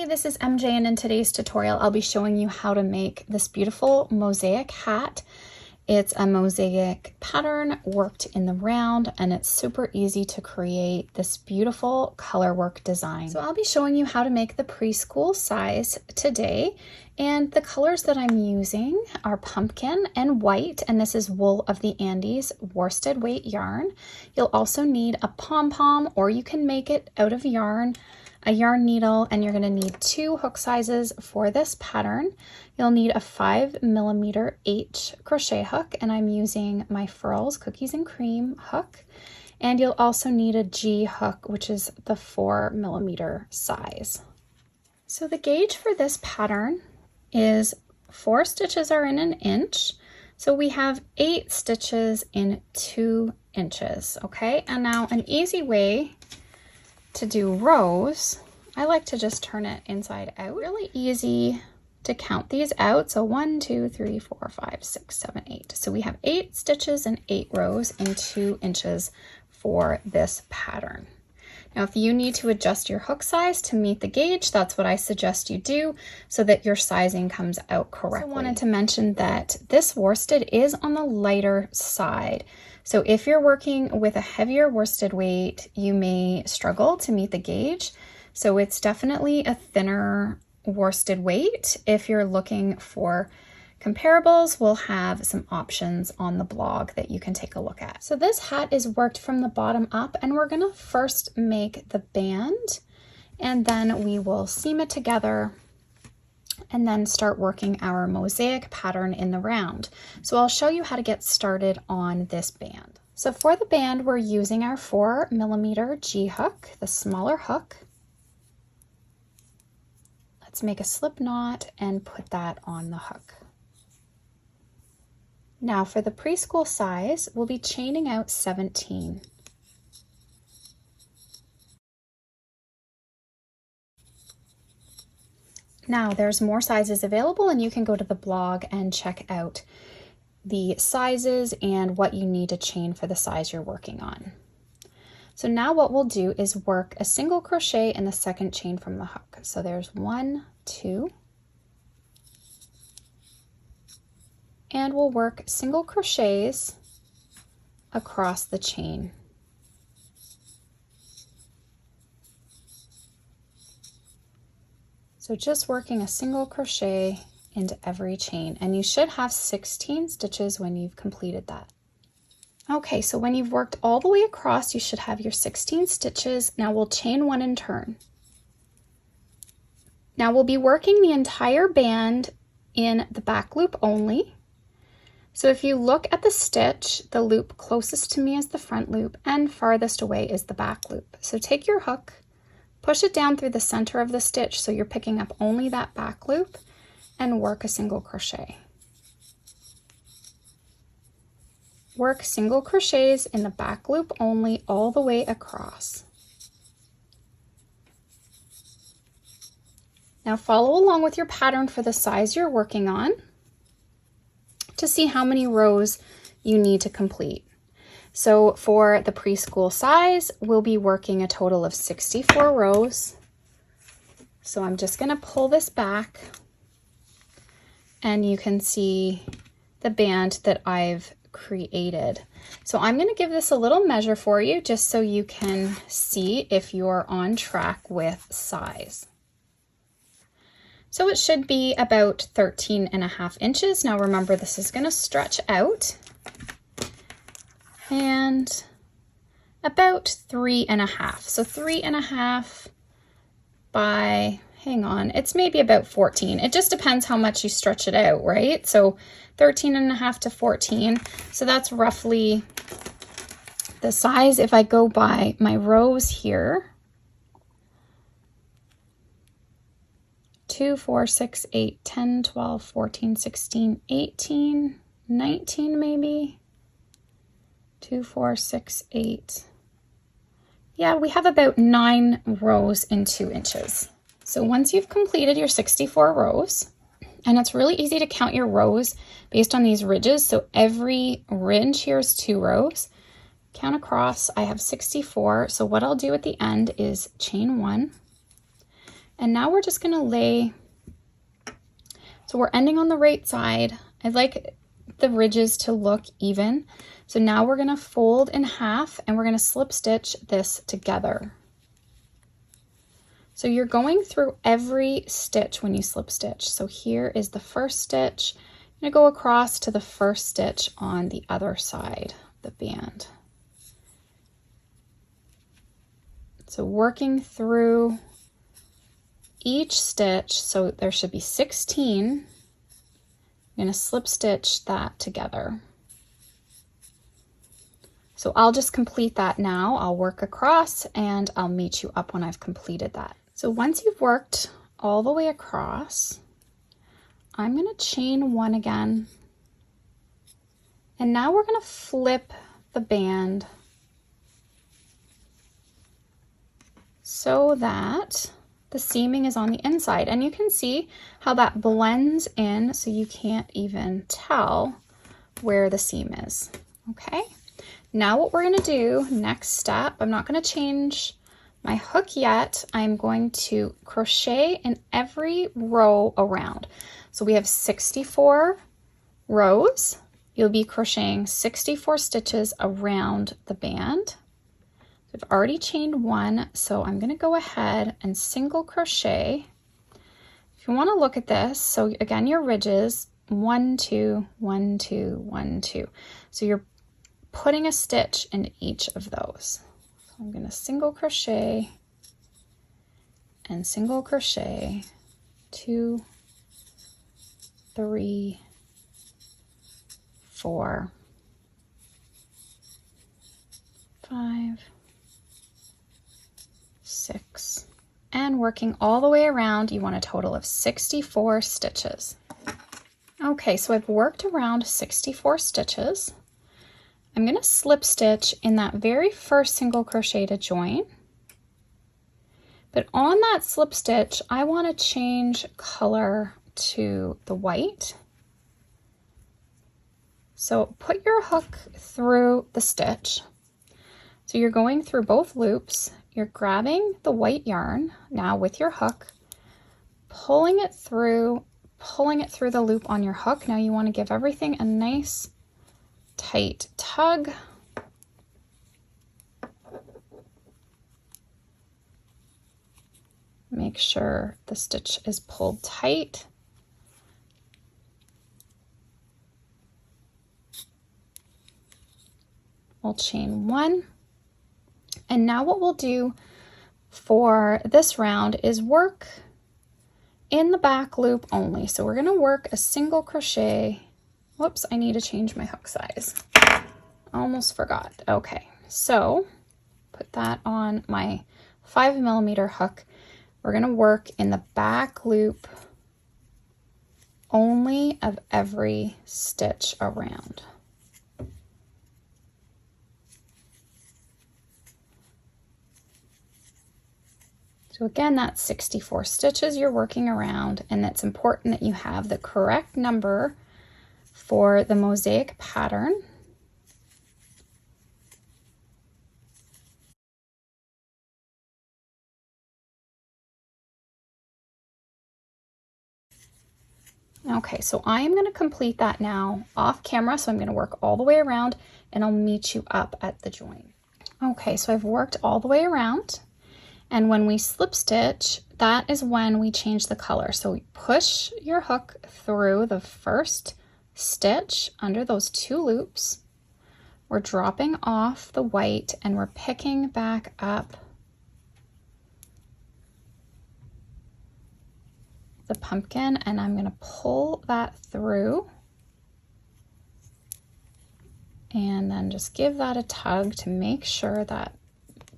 Hey, this is MJ, and in today's tutorial I'll be showing you how to make this beautiful mosaic hat. It's a mosaic pattern worked in the round, and it's super easy to create this beautiful color work design. So I'll be showing you how to make the preschool size today, and the colors that I'm using are pumpkin and white, and this is Wool of the Andes worsted weight yarn. You'll also need a pom pom, or you can make it out of yarn, a yarn needle, and you're going to need 2 hook sizes for this pattern. You'll need a 5mm H crochet hook, and I'm using my Furls Cookies and Cream hook. And you'll also need a G hook, which is the 4mm size. So the gauge for this pattern is 4 stitches are in an inch. So we have 8 stitches in 2 inches, okay? And now an easy way to do rows, I like to just turn it inside out. Really easy to count these out. So 1, 2, 3, 4, 5, 6, 7, 8. So we have 8 stitches and 8 rows in 2 inches for this pattern. Now, if you need to adjust your hook size to meet the gauge, that's what I suggest you do so that your sizing comes out correctly. I wanted to mention that this worsted is on the lighter side. So if you're working with a heavier worsted weight, you may struggle to meet the gauge. So it's definitely a thinner worsted weight. If you're looking for comparables, we'll have some options on the blog that you can take a look at. So this hat is worked from the bottom up, and we're gonna first make the band, and then we will seam it together and then start working our mosaic pattern in the round. So I'll show you how to get started on this band. So for the band, we're using our 4mm G hook, the smaller hook. Let's make a slip knot and put that on the hook. Now for the preschool size, we'll be chaining out 17. Now there's more sizes available, and you can go to the blog and check out the sizes and what you need to chain for the size you're working on. So now what we'll do is work a single crochet in the second chain from the hook. So there's 1, 2, and we'll work single crochets across the chain. So just working a single crochet into every chain, and you should have 16 stitches when you've completed that. Okay, so when you've worked all the way across, you should have your 16 stitches. Now we'll chain 1 and turn. Now we'll be working the entire band in the back loop only. So if you look at the stitch, the loop closest to me is the front loop and farthest away is the back loop. So take your hook, push it down through the center of the stitch so you're picking up only that back loop, and work a single crochet. Work single crochets in the back loop only all the way across. Now follow along with your pattern for the size you're working on to see how many rows you need to complete. So for the preschool size, we'll be working a total of 64 rows. So I'm just going to pull this back, and you can see the band that I've created. So I'm going to give this a little measure for you just so you can see if you're on track with size. So it should be about 13.5 inches. Now remember, this is going to stretch out, and about 3.5. So 3.5 by, hang on, it's maybe about 14. It just depends how much you stretch it out, right? So 13.5 to 14. So that's roughly the size. If I go by my rows here, 2, 4, 6, 8, 10, 12, 14, 16, 18, 19 maybe. 2, 4, 6, 8. Yeah, we have about 9 rows in 2 inches. So once you've completed your 64 rows, and it's really easy to count your rows based on these ridges. So every ridge here is 2 rows. Count across, I have 64. So what I'll do at the end is chain 1, And now we're just going to lay, so we're ending on the right side. I like the ridges to look even. So now we're going to fold in half and we're going to slip stitch this together. So you're going through every stitch when you slip stitch. So here is the first stitch. I'm going to go across to the first stitch on the other side of the band. So working through each stitch, so there should be 16. I'm going to slip stitch that together. So I'll just complete that now. I'll work across and I'll meet you up when I've completed that. So once you've worked all the way across, I'm going to chain one again. And now we're going to flip the band so that the seaming is on the inside. And you can see how that blends in so you can't even tell where the seam is. Okay. Now what we're going to do, next step, I'm not going to change my hook yet. I'm going to crochet in every row around. So we have 64 rows. You'll be crocheting 64 stitches around the band. I've already chained one, so I'm going to go ahead and single crochet. If you want to look at this, so again, your ridges, 1, 2, 1, 2, 1, 2. So you're putting a stitch in each of those. So I'm going to single crochet and single crochet, 2, 3, 4, 5, 6, and working all the way around, you want a total of 64 stitches. Okay, so I've worked around 64 stitches. I'm going to slip stitch in that very first single crochet to join. But on that slip stitch, I want to change color to the white. So put your hook through the stitch. So you're going through both loops. You're grabbing the white yarn now with your hook, pulling it through the loop on your hook. Now you want to give everything a nice tight tug. Make sure the stitch is pulled tight. We'll chain one. And now what we'll do for this round is work in the back loop only. So we're going to work a single crochet. Whoops, I need to change my hook size. Almost forgot. Okay, so put that on my 5mm hook. We're going to work in the back loop only of every stitch around. So again, that's 64 stitches you're working around, and it's important that you have the correct number for the mosaic pattern. Okay, so I am going to complete that now off camera, so I'm going to work all the way around and I'll meet you up at the join. Okay, so I've worked all the way around, and when we slip stitch, that is when we change the color. So we push your hook through the first stitch under those two loops. We're dropping off the white and we're picking back up the pumpkin, and I'm going to pull that through and then just give that a tug to make sure that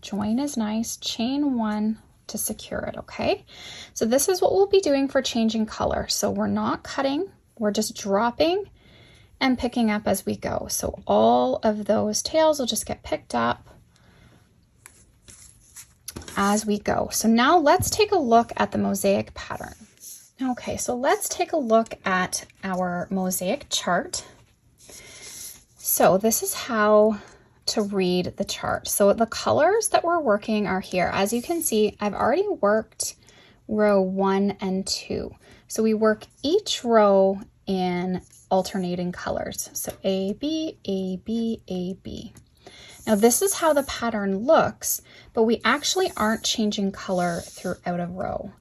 join is nice. Chain one to secure it. Okay, so this is what we'll be doing for changing color. So we're not cutting, we're just dropping and picking up as we go. So all of those tails will just get picked up as we go. So now let's take a look at the mosaic pattern. Okay, so let's take a look at our mosaic chart. So this is how to read the chart. So the colors that we're working are here. As you can see, I've already worked row 1 and 2. So we work each row in alternating colors. So A, B, A, B, A, B. Now this is how the pattern looks, but we actually aren't changing color throughout a row.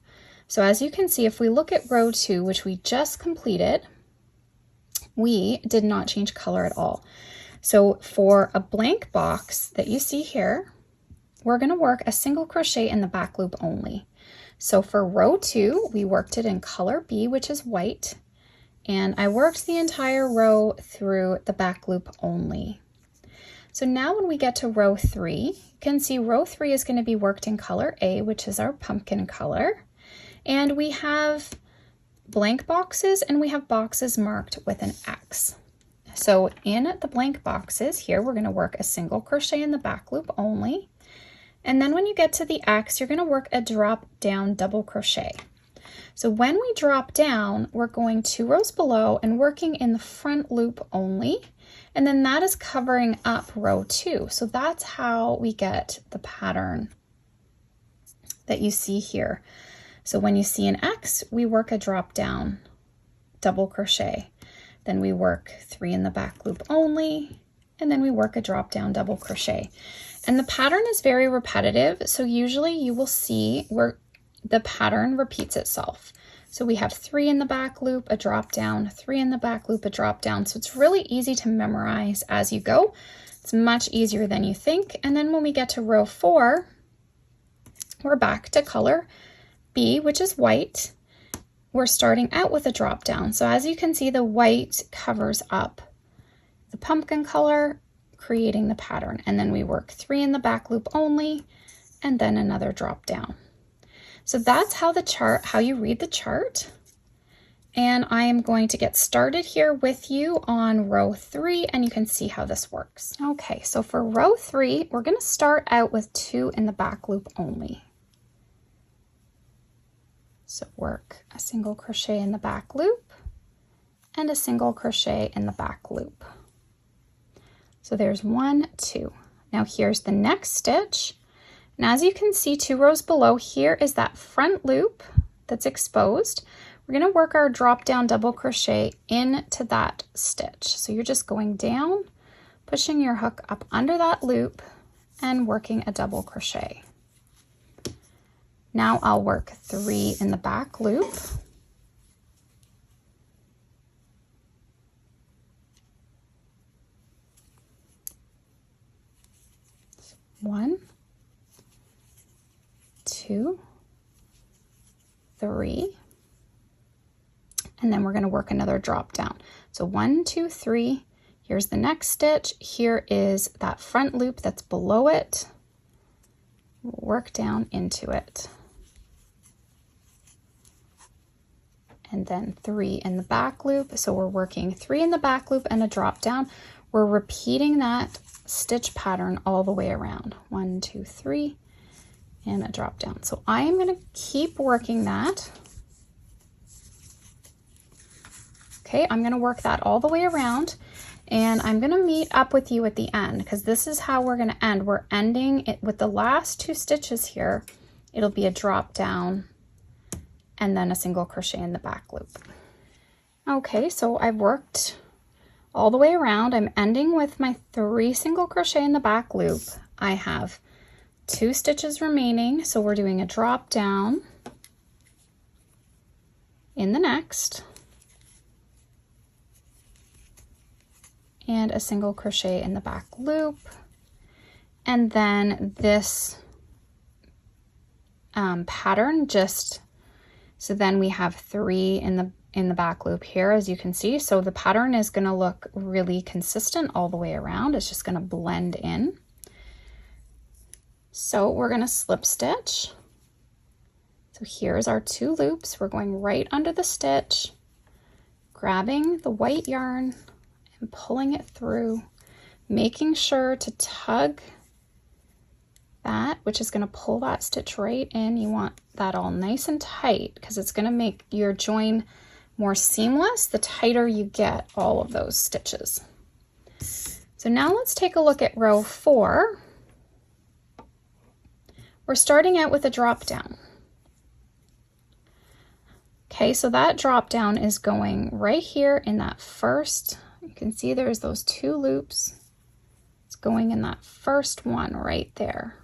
So as you can see, if we look at row 2, which we just completed, we did not change color at all. So for a blank box that you see here, we're going to work a single crochet in the back loop only. So for row 2, we worked it in color B, which is white, and I worked the entire row through the back loop only. So now when we get to row 3, you can see row 3 is going to be worked in color A, which is our pumpkin color, and we have blank boxes and we have boxes marked with an X. So in the blank boxes here, we're going to work a single crochet in the back loop only. And then when you get to the X, you're going to work a drop down double crochet. So when we drop down, we're going 2 rows below and working in the front loop only. And then that is covering up row 2. So that's how we get the pattern that you see here. So when you see an X, we work a drop down double crochet. Then we work 3 in the back loop only, and then we work a drop down double crochet. And the pattern is very repetitive, so usually you will see where the pattern repeats itself. So we have 3 in the back loop, a drop down, 3 in the back loop, a drop down. So it's really easy to memorize as you go. It's much easier than you think. And then when we get to row 4, we're back to color B, which is white. We're starting out with a drop down. So as you can see, the white covers up the pumpkin color, creating the pattern. And then we work 3 in the back loop only, and then another drop down. So that's how you read the chart. And I am going to get started here with you on row 3, and you can see how this works. Okay, so for row 3, we're going to start out with 2 in the back loop only. So work a single crochet in the back loop and a single crochet in the back loop. So there's 1, 2. Now here's the next stitch. And as you can see 2 rows below, here is that front loop that's exposed. We're going to work our drop down double crochet into that stitch. So you're just going down, pushing your hook up under that loop and working a double crochet. Now I'll work 3 in the back loop. 1, 2, 3, and then we're going to work another drop down. So 1, 2, 3, here's the next stitch. Here is that front loop that's below it. We'll work down into it. And then 3 in the back loop. So we're working 3 in the back loop and a drop down. We're repeating that stitch pattern all the way around. 1, 2, 3, and a drop down. So I am going to keep working that. Okay, I'm going to work that all the way around, and I'm going to meet up with you at the end, because this is how we're going to end. We're ending it with the last 2 stitches here. It'll be a drop down and then a single crochet in the back loop. Okay, so I've worked all the way around. I'm ending with my 3 single crochet in the back loop. I have 2 stitches remaining, so we're doing a drop down in the next and a single crochet in the back loop, and then this pattern just, so then we have 3 in the back loop here, as you can see. So the pattern is going to look really consistent all the way around. It's just going to blend in. So we're going to slip stitch. So here's our 2 loops. We're going right under the stitch, grabbing the white yarn and pulling it through, making sure to tug that, which is going to pull that stitch right in. You want that all nice and tight because it's going to make your join more seamless the tighter you get all of those stitches. So now let's take a look at row 4. We're starting out with a drop down. Okay, so that drop down is going right here in that first, you can see there's those 2 loops. It's going in that first one right there.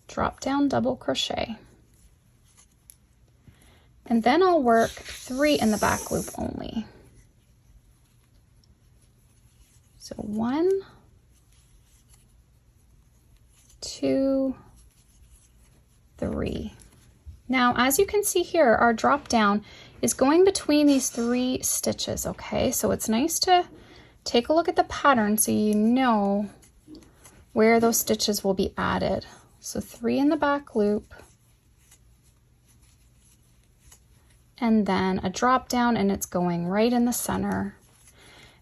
Drop down, double crochet. And then I'll work 3 in the back loop only. So 1, 2, 3. Now, as you can see here, our drop down is going between these 3 stitches, okay? So it's nice to take a look at the pattern so you know where those stitches will be added. So 3 in the back loop, and then a drop down, and it's going right in the center.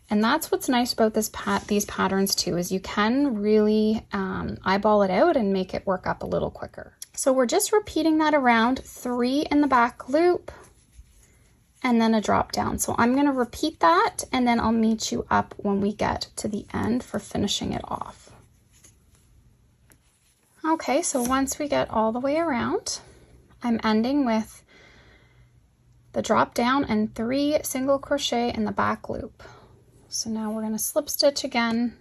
And that's what's nice about these patterns too, is you can really eyeball it out and make it work up a little quicker. So we're just repeating that around, 3 in the back loop, and then a drop down. So I'm gonna repeat that, and then I'll meet you up when we get to the end for finishing it off. Okay, so once we get all the way around, I'm ending with the drop down and 3 single crochet in the back loop. So now we're gonna slip stitch again.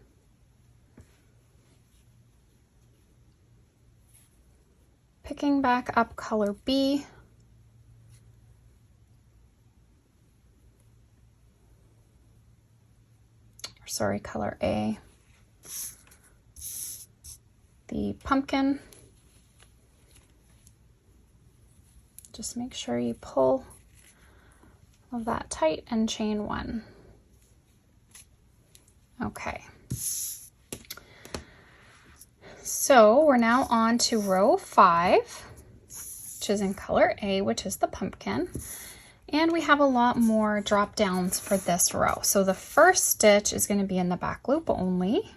Picking back up color B. Or sorry, color A. The pumpkin. Just make sure you pull that tight and chain 1. Okay. So we're now on to row 5, which is in color A, which is the pumpkin. And we have a lot more drop downs for this row. So the first stitch is going to be in the back loop only.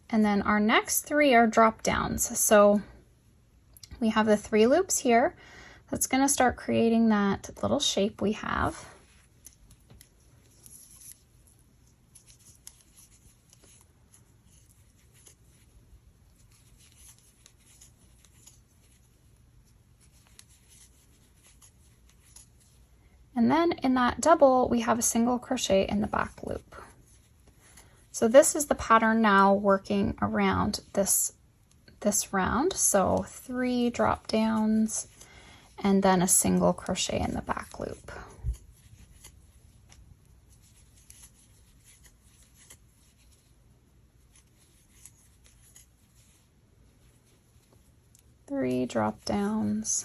And then our next 3 are drop downs. So we have the 3 loops here. That's going to start creating that little shape we have. And then in that double, we have a single crochet in the back loop. So this is the pattern now working around this round. So 3 drop downs and then a single crochet in the back loop. Three drop downs.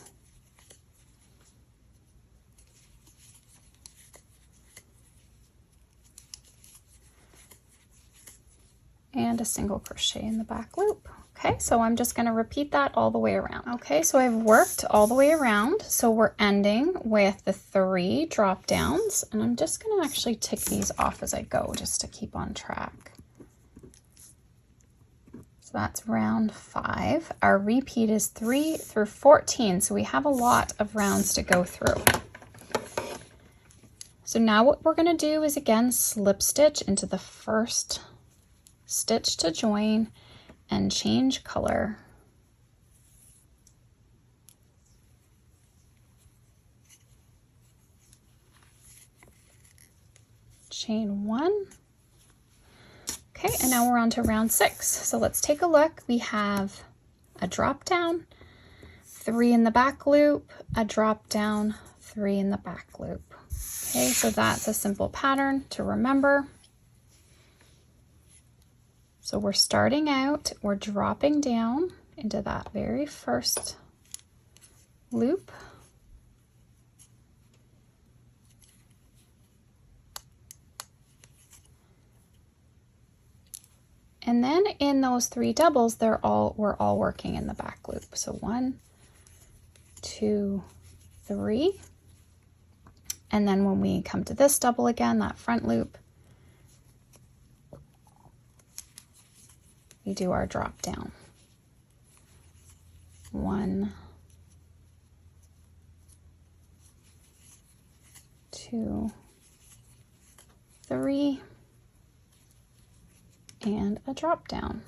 And a single crochet in the back loop. Okay, so I'm just going to repeat that all the way around. Okay, so I've worked all the way around. So we're ending with the 3 drop downs, and I'm just going to actually tick these off as I go just to keep on track. So that's round 5. Our repeat is 3 through 14, so we have a lot of rounds to go through. So now what we're going to do is again slip stitch into the first stitch to join and change color. Chain 1. Okay, and now we're on to round 6. So let's take a look. We have a drop down, 3 in the back loop, a drop down, 3 in the back loop. Okay, so that's a simple pattern to remember. So we're starting out, we're dropping down into that very first loop. And then in those 3 doubles, we're all working in the back loop. So 1, 2, 3. And then when we come to this double again, that front loop, we do our drop down. 1, 2, 3, and a drop down.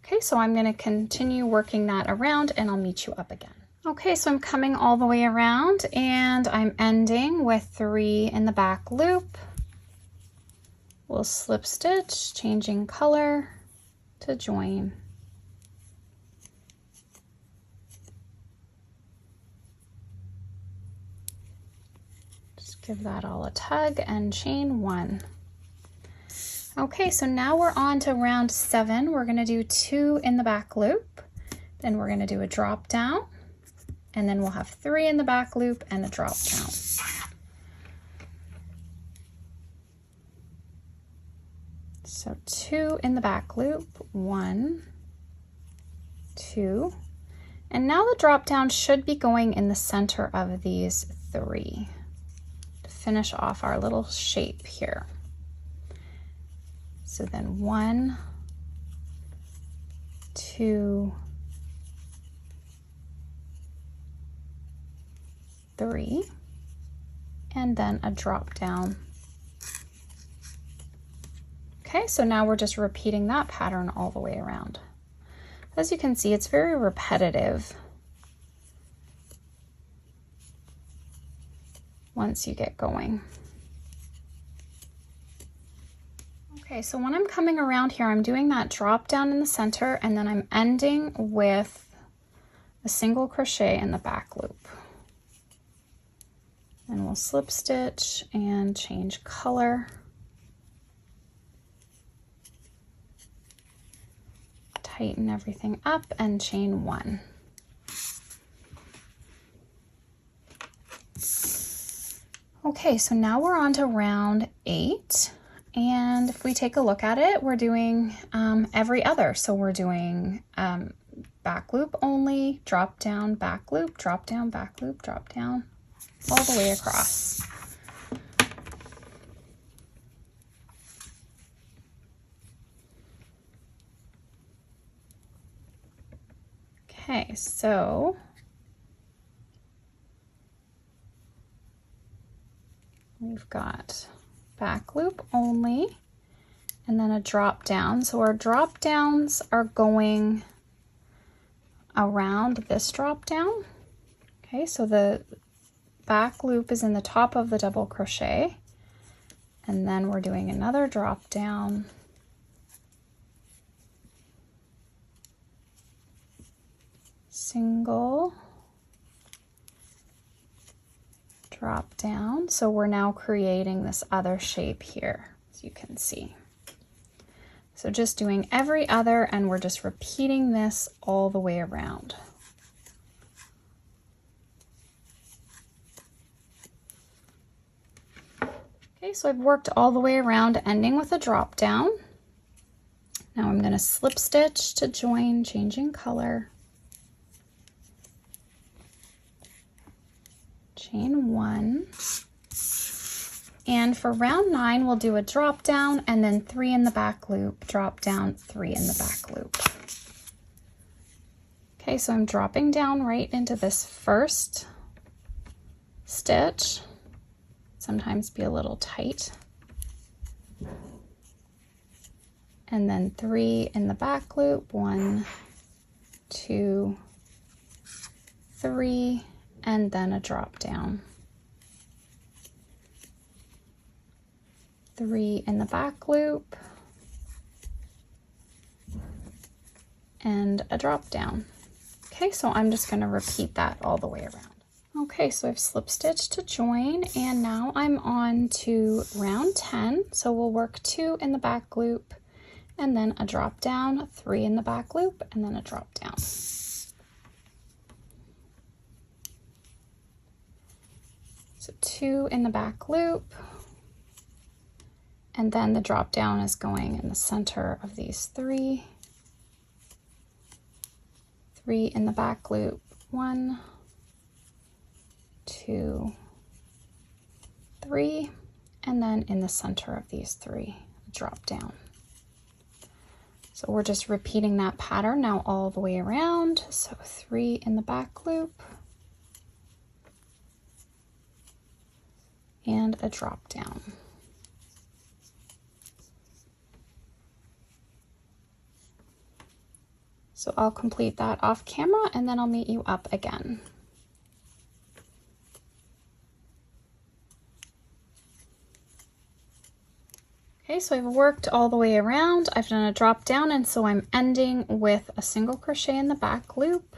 Okay, so I'm going to continue working that around and I'll meet you up again. Okay, so I'm coming all the way around and I'm ending with 3 in the back loop. We'll slip stitch, changing color to join. Just give that all a tug and chain 1. Okay, so now we're on to round 7. We're going to do 2 in the back loop, then we're going to do a drop down, and then we'll have 3 in the back loop and a drop down. So 2 in the back loop, 1, 2, and now the drop down should be going in the center of these 3 to finish off our little shape here. So then 1, 2, 3, and then a drop down. Okay, so now we're just repeating that pattern all the way around. As you can see, it's very repetitive once you get going. Okay, so when I'm coming around here, I'm doing that drop down in the center and then I'm ending with a single crochet in the back loop. And we'll slip stitch and change color. Tighten everything up and chain 1. Okay, so now we're on to round 8. And if we take a look at it, we're doing every other. So we're doing back loop only, drop down, back loop, drop down, back loop, drop down, all the way across. Okay, so we've got back loop only and then a drop down. So our drop downs are going around this drop down. Okay, so the back loop is in the top of the double crochet and then we're doing another drop down, single, drop down. So we're now creating this other shape here, as you can see. So just doing every other and we're just repeating this all the way around. Okay, so I've worked all the way around, ending with a drop down. Now I'm going to slip stitch to join, changing color. Chain 1. And for round 9, we'll do a drop down and then 3 in the back loop, drop down, 3 in the back loop. Okay, so I'm dropping down right into this first stitch. Sometimes be a little tight. And then 3 in the back loop, 1, 2, 3, and then a drop down. 3 in the back loop and a drop down. Okay, so I'm just going to repeat that all the way around. Okay, so I've slip stitched to join and now I'm on to round 10. So we'll work 2 in the back loop and then a drop down, 3 in the back loop and then a drop down. So 2 in the back loop, and then the drop down is going in the center of these 3. 3 in the back loop, 1, 2, 3, and then in the center of these 3, drop down. So we're just repeating that pattern now all the way around. So 3 in the back loop and a drop down. So I'll complete that off camera and then I'll meet you up again. Okay, so I've worked all the way around. I've done a drop down, and so I'm ending with a single crochet in the back loop,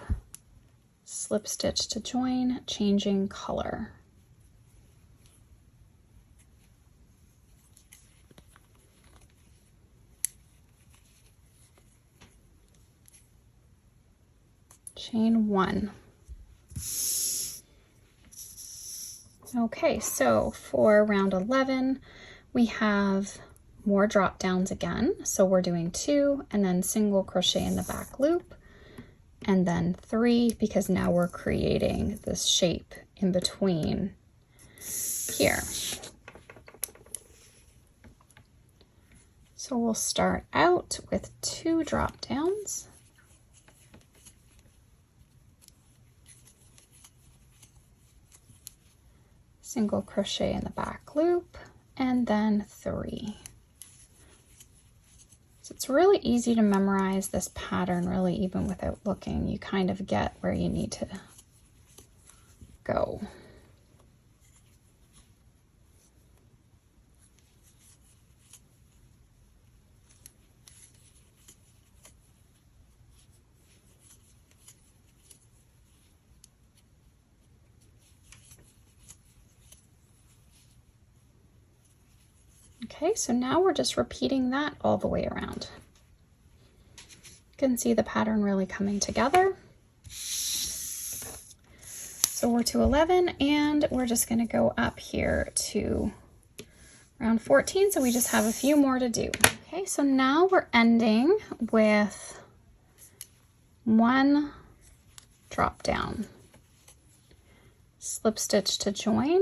slip stitch to join, changing color. Chain 1. Okay, so for round 11, we have more drop downs again. So we're doing 2 and then single crochet in the back loop and then 3, because now we're creating this shape in between here. So we'll start out with 2 drop downs. Single crochet in the back loop and then 3. So it's really easy to memorize this pattern, really, even without looking. You kind of get where you need to go. Okay, so now we're just repeating that all the way around. You can see the pattern really coming together. So we're to 11 and we're just going to go up here to round 14. So we just have a few more to do. Okay, so now we're ending with 1 drop down, slip stitch to join,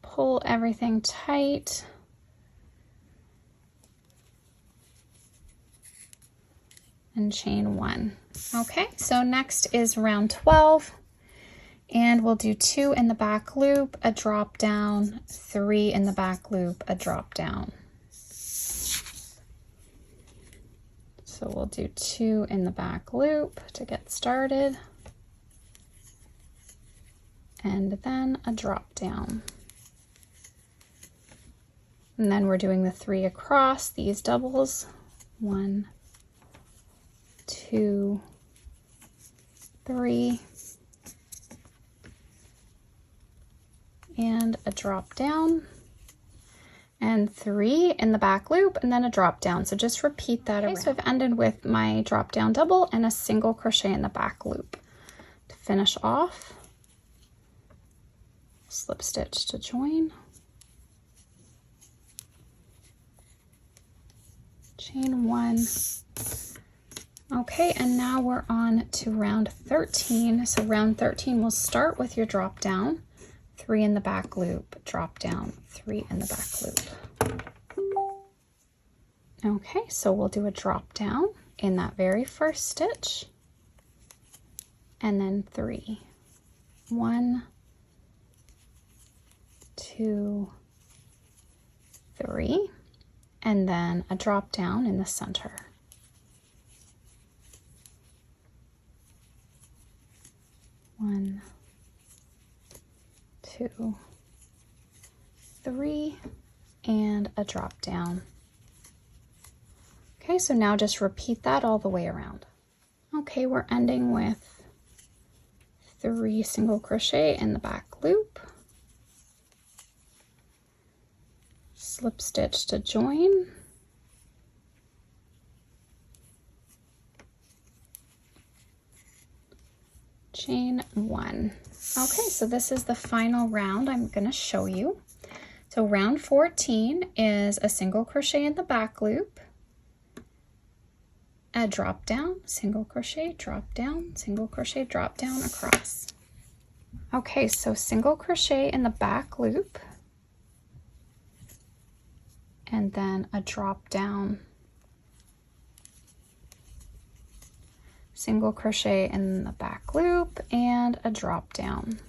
pull everything tight, and chain 1. Okay, so next is round 12, and we'll do 2 in the back loop, a drop down, 3 in the back loop, a drop down. So we'll do 2 in the back loop to get started, and then a drop down. And then we're doing the 3 across these doubles. 1, 2, 3, and a drop down, and 3 in the back loop, and then a drop down. So just repeat that around. So I've ended with my drop down double and a single crochet in the back loop. To finish off, slip stitch to join, chain 1. Okay, and now we're on to round 13. So round 13 will start with your drop down, 3 in the back loop, drop down, 3 in the back loop. Okay, so we'll do a drop down in that very first stitch, and then 3. 1, 2, 3. And then a drop down in the center. 1, 2, 3, and a drop down. Okay, so now just repeat that all the way around. Okay, we're ending with 3 single crochet in the back loop, slip stitch to join, chain 1. Okay, so this is the final round I'm going to show you. So round 14 is a single crochet in the back loop, a drop down, single crochet, drop down, single crochet, drop down across. Okay, so single crochet in the back loop, and then a drop down, single crochet in the back loop, and a drop down.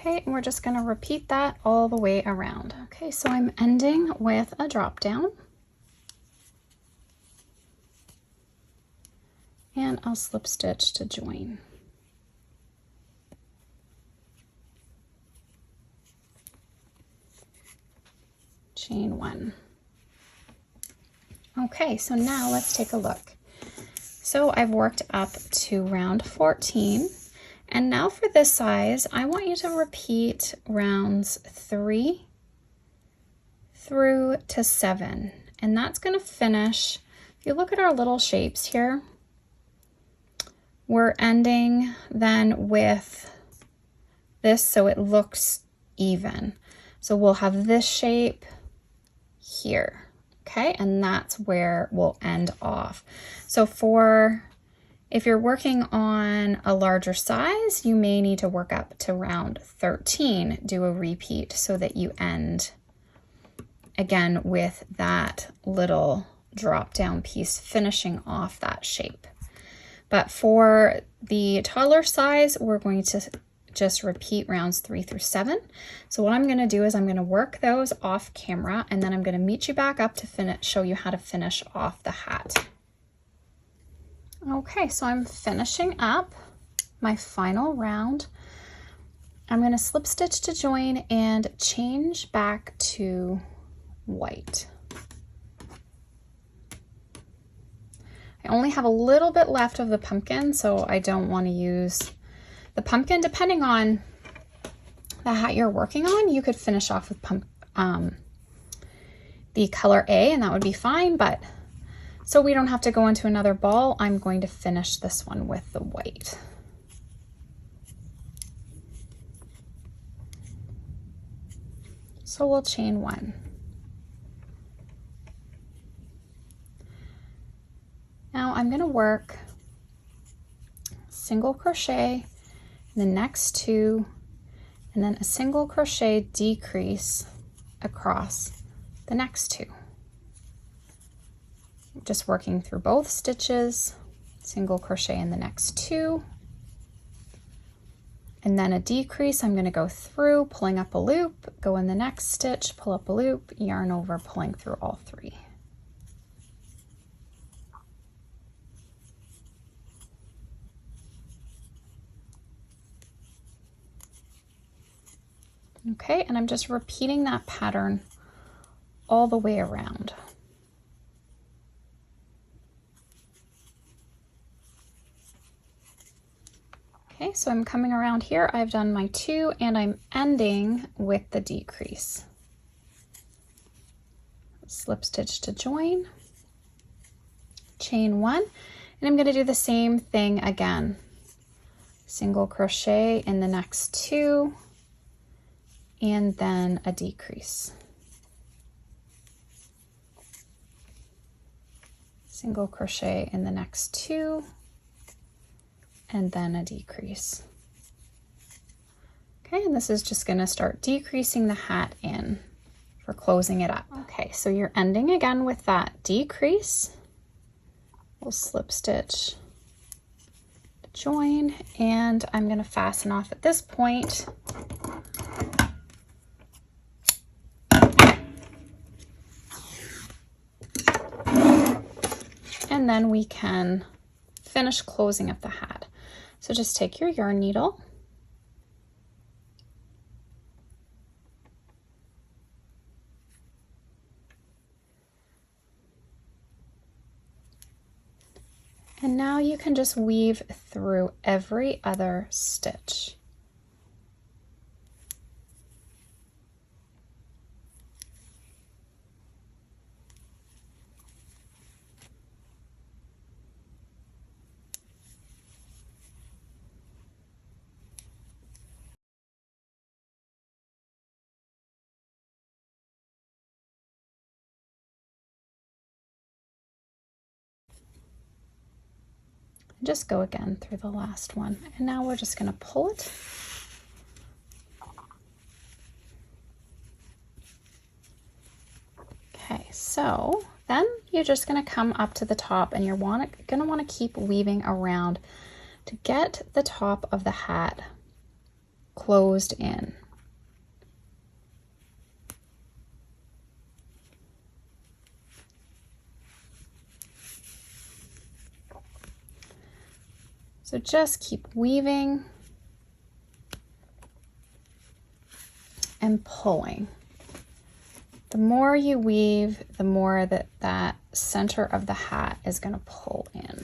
Okay, and we're just going to repeat that all the way around. Okay, so I'm ending with a drop down. And I'll slip stitch to join. Chain 1. Okay, so now let's take a look. So I've worked up to round 14, and now for this size, I want you to repeat rounds 3 through to 7, and that's going to finish. If you look at our little shapes here, we're ending then with this so it looks even. So we'll have this shape here, okay, and that's where we'll end off. So if you're working on a larger size, you may need to work up to round 13, do a repeat so that you end again with that little drop down piece finishing off that shape. But for the toddler size, we're going to just repeat rounds 3 through 7. So what I'm going to do is I'm going to work those off camera, and then I'm going to meet you back up to show you how to finish off the hat. Okay, so I'm finishing up my final round. I'm going to slip stitch to join and change back to white. I only have a little bit left of the pumpkin, so I don't want to use the pumpkin. Depending on the hat you're working on, you could finish off with the color A, and that would be fine, but so we don't have to go into another ball, I'm going to finish this one with the white. So we'll chain 1. Now I'm going to work single crochet in the next 2, and then a single crochet decrease across the next 2. Just working through both stitches, single crochet in the next 2, and then a decrease. I'm going to go through, pulling up a loop, go in the next stitch, pull up a loop, yarn over, pulling through all 3. Okay, and I'm just repeating that pattern all the way around. Okay, so I'm coming around here. I've done my 2, and I'm ending with the decrease. Slip stitch to join, chain 1, and I'm going to do the same thing again. Single crochet in the next 2, and then a decrease. Single crochet in the next 2, and then a decrease. Okay, and this is just going to start decreasing the hat in for closing it up. Okay, so you're ending again with that decrease. We'll slip stitch, join, and I'm going to fasten off at this point. And then we can finish closing up the hat. So just take your yarn needle, and now you can just weave through every other stitch. Just go again through the last one, and now we're just going to pull it. Okay, so then you're just going to come up to the top, and you're going to want to keep weaving around to get the top of the hat closed in. So just keep weaving and pulling. The more you weave, the more that center of the hat is going to pull in.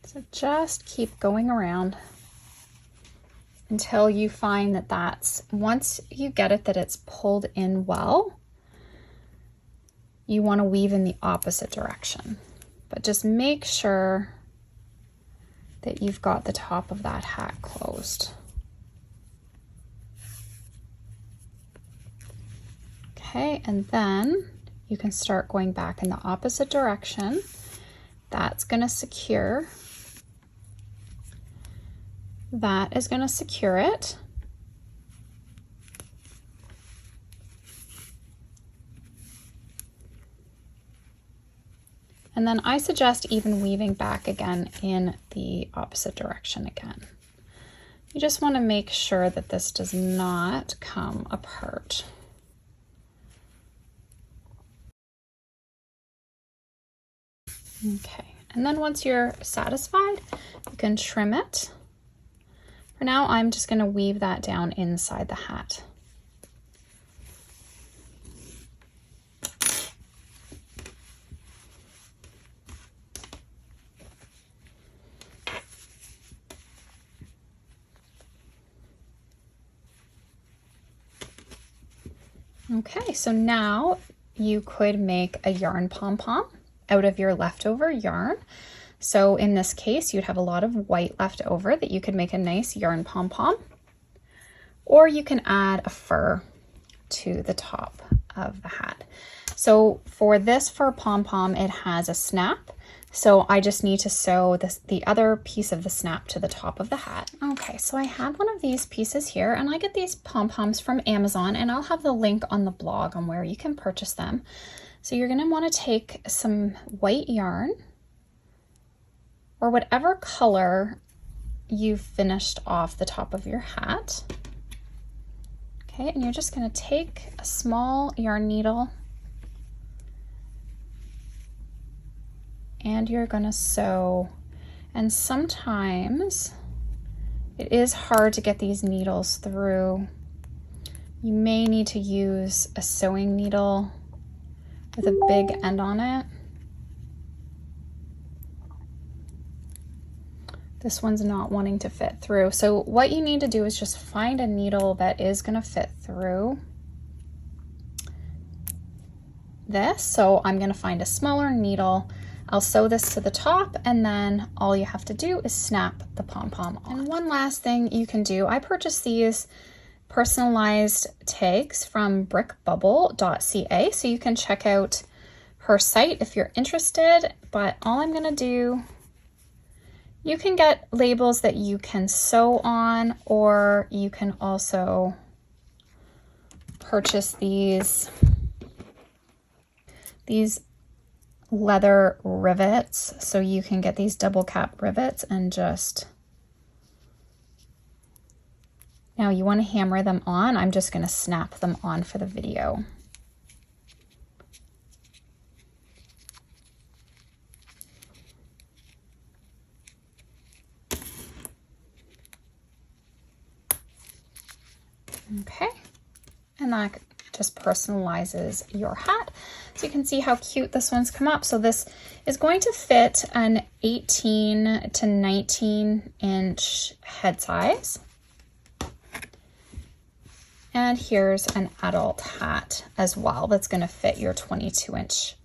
So just keep going around until you find that once you get it that it's pulled in well, you want to weave in the opposite direction. But just make sure that you've got the top of that hat closed. Okay, and then you can start going back in the opposite direction. That's going to secure. That is going to secure it. And then I suggest even weaving back again in the opposite direction again. You just want to make sure that this does not come apart. Okay, and then once you're satisfied, you can trim it. For now, I'm just going to weave that down inside the hat. Okay, so now you could make a yarn pom-pom out of your leftover yarn. So in this case, you'd have a lot of white left over that you could make a nice yarn pom-pom, or you can add a fur to the top of the hat. So for this fur pom-pom, it has a snap. So I just need to sew the other piece of the snap to the top of the hat. Okay, so I have one of these pieces here, and I get these pom-poms from Amazon, and I'll have the link on the blog on where you can purchase them. So you're gonna wanna take some white yarn, or whatever color you've finished off the top of your hat. Okay, and you're just gonna take a small yarn needle and you're gonna sew. And sometimes it is hard to get these needles through. You may need to use a sewing needle with a big end on it. This one's not wanting to fit through. So what you need to do is just find a needle that is gonna fit through this. So I'm gonna find a smaller needle. I'll sew this to the top, and then all you have to do is snap the pom-pom on. And one last thing you can do, I purchased these personalized tags from brickbubble.ca, so you can check out her site if you're interested. But all I'm gonna do, you can get labels that you can sew on, or you can also purchase these leather rivets. So you can get these double cap rivets and just, now you want to hammer them on. I'm just going to snap them on for the video. Okay, and that just personalizes your hat. So you can see how cute this one's come up. So this is going to fit an 18 to 19 inch head size. And here's an adult hat as well that's going to fit your 22 inch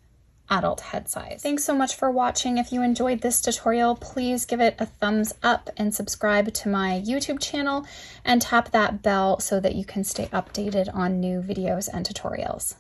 adult head size. Thanks so much for watching. If you enjoyed this tutorial, please give it a thumbs up and subscribe to my YouTube channel and tap that bell so that you can stay updated on new videos and tutorials.